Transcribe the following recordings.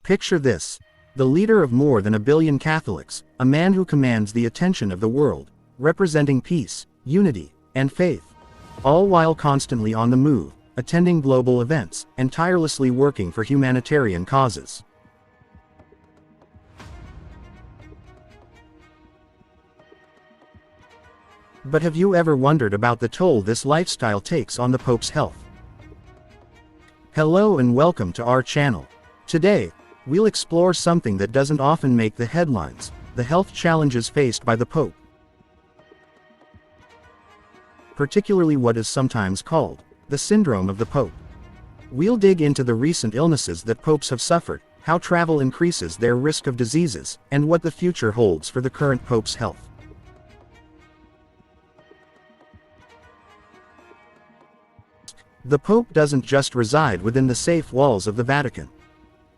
Picture this: the leader of more than 1 billion Catholics, a man who commands the attention of the world, representing peace, unity, and faith, all while constantly on the move, attending global events, and tirelessly working for humanitarian causes. But have you ever wondered about the toll this lifestyle takes on the Pope's health? Hello and welcome to our channel. Today, we'll explore something that doesn't often make the headlines: the health challenges faced by the Pope. Particularly what is sometimes called the syndrome of the Pope. We'll dig into the recent illnesses that popes have suffered, how travel increases their risk of diseases, and what the future holds for the current Pope's health. The Pope doesn't just reside within the safe walls of the Vatican.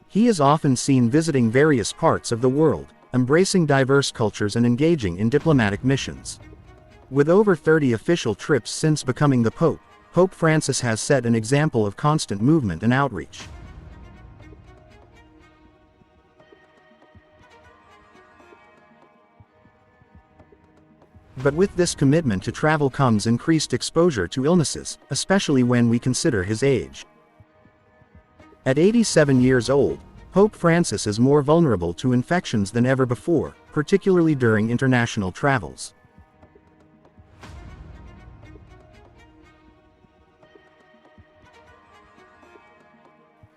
He is often seen visiting various parts of the world, embracing diverse cultures and engaging in diplomatic missions. With over 30 official trips since becoming the Pope, Pope Francis has set an example of constant movement and outreach. But with this commitment to travel comes increased exposure to illnesses, especially when we consider his age. At 87 years old, Pope Francis is more vulnerable to infections than ever before, particularly during international travels.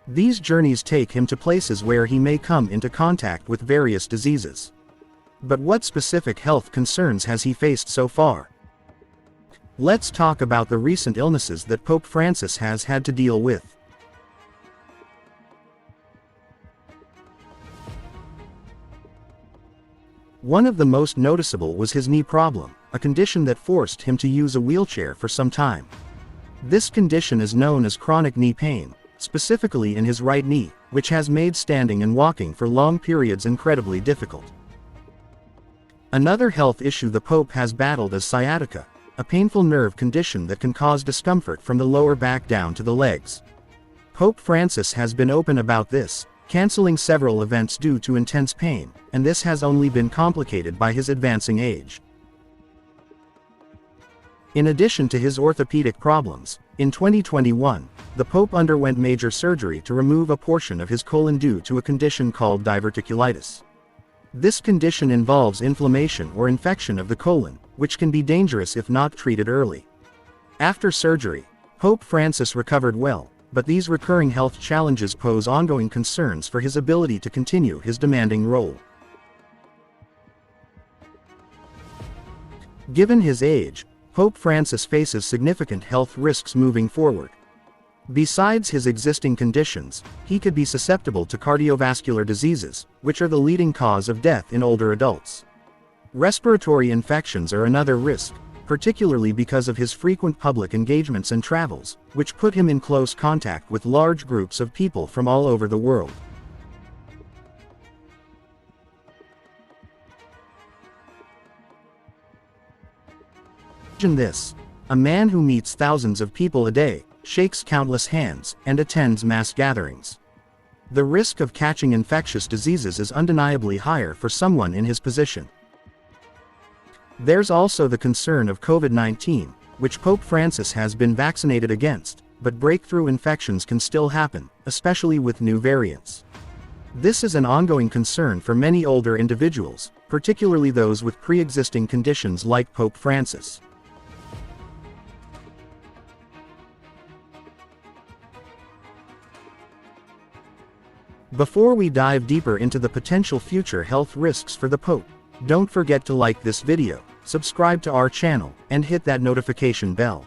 These journeys take him to places where he may come into contact with various diseases. But what specific health concerns has he faced so far? Let's talk about the recent illnesses that Pope Francis has had to deal with. One of the most noticeable was his knee problem, a condition that forced him to use a wheelchair for some time. This condition is known as chronic knee pain, specifically in his right knee, which has made standing and walking for long periods incredibly difficult. Another health issue the Pope has battled is sciatica, a painful nerve condition that can cause discomfort from the lower back down to the legs. Pope Francis has been open about this, canceling several events due to intense pain, and this has only been complicated by his advancing age. In addition to his orthopedic problems, in 2021, the Pope underwent major surgery to remove a portion of his colon due to a condition called diverticulitis. This condition involves inflammation or infection of the colon, which can be dangerous if not treated early. After surgery, Pope Francis recovered well, but these recurring health challenges pose ongoing concerns for his ability to continue his demanding role. Given his age, Pope Francis faces significant health risks moving forward. Besides his existing conditions, he could be susceptible to cardiovascular diseases, which are the leading cause of death in older adults. Respiratory infections are another risk, particularly because of his frequent public engagements and travels, which put him in close contact with large groups of people from all over the world. Imagine this: a man who meets thousands of people a day, shakes countless hands, and attends mass gatherings. The risk of catching infectious diseases is undeniably higher for someone in his position. There's also the concern of COVID-19, which Pope Francis has been vaccinated against, but breakthrough infections can still happen, especially with new variants. This is an ongoing concern for many older individuals, particularly those with pre-existing conditions like Pope Francis. Before we dive deeper into the potential future health risks for the Pope, don't forget to like this video, subscribe to our channel, and hit that notification bell.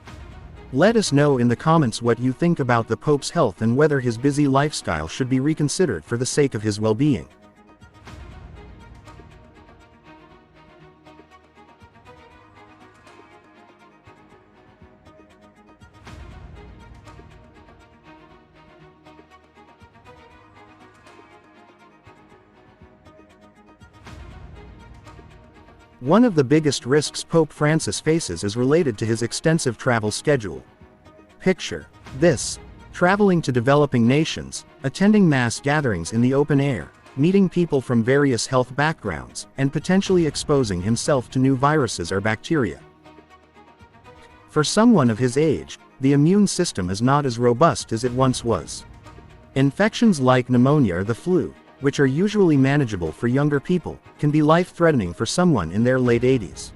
Let us know in the comments what you think about the Pope's health and whether his busy lifestyle should be reconsidered for the sake of his well-being. One of the biggest risks Pope Francis faces is related to his extensive travel schedule. Picture this: traveling to developing nations, attending mass gatherings in the open air, meeting people from various health backgrounds, and potentially exposing himself to new viruses or bacteria. For someone of his age, the immune system is not as robust as it once was. Infections like pneumonia or the flu, which are usually manageable for younger people, can be life-threatening for someone in their late 80s.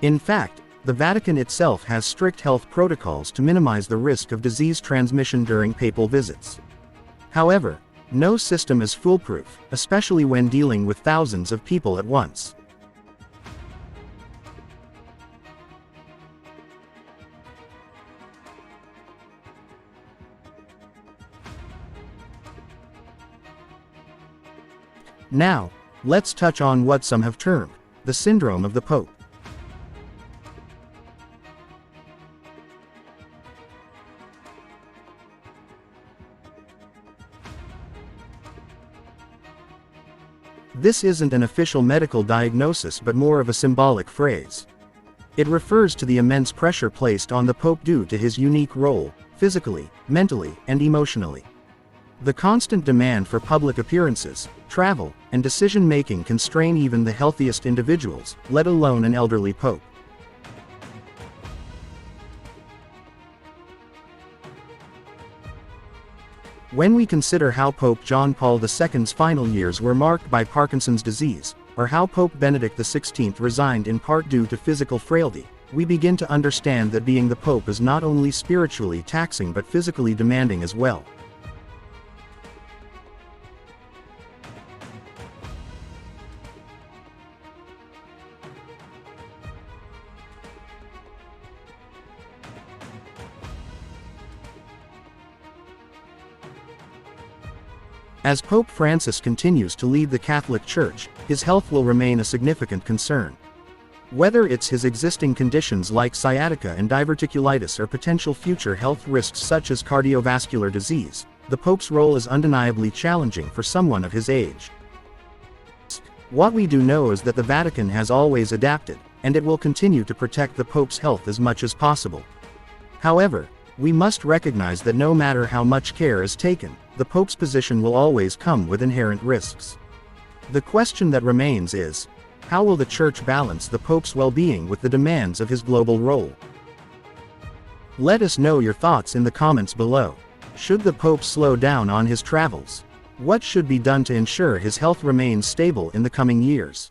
In fact, the Vatican itself has strict health protocols to minimize the risk of disease transmission during papal visits. However, no system is foolproof, especially when dealing with thousands of people at once. Now, let's touch on what some have termed the syndrome of the Pope. This isn't an official medical diagnosis but more of a symbolic phrase. It refers to the immense pressure placed on the Pope due to his unique role, physically, mentally, and emotionally. The constant demand for public appearances, travel, and decision-making can strain even the healthiest individuals, let alone an elderly Pope. When we consider how Pope John Paul II's final years were marked by Parkinson's disease, or how Pope Benedict XVI resigned in part due to physical frailty, we begin to understand that being the Pope is not only spiritually taxing but physically demanding as well. As Pope Francis continues to lead the Catholic Church, his health will remain a significant concern. Whether it's his existing conditions like sciatica and diverticulitis or potential future health risks such as cardiovascular disease, the Pope's role is undeniably challenging for someone of his age. What we do know is that the Vatican has always adapted, and it will continue to protect the Pope's health as much as possible. However, we must recognize that no matter how much care is taken, the Pope's position will always come with inherent risks. The question that remains is, how will the Church balance the Pope's well-being with the demands of his global role? Let us know your thoughts in the comments below. Should the Pope slow down on his travels? What should be done to ensure his health remains stable in the coming years?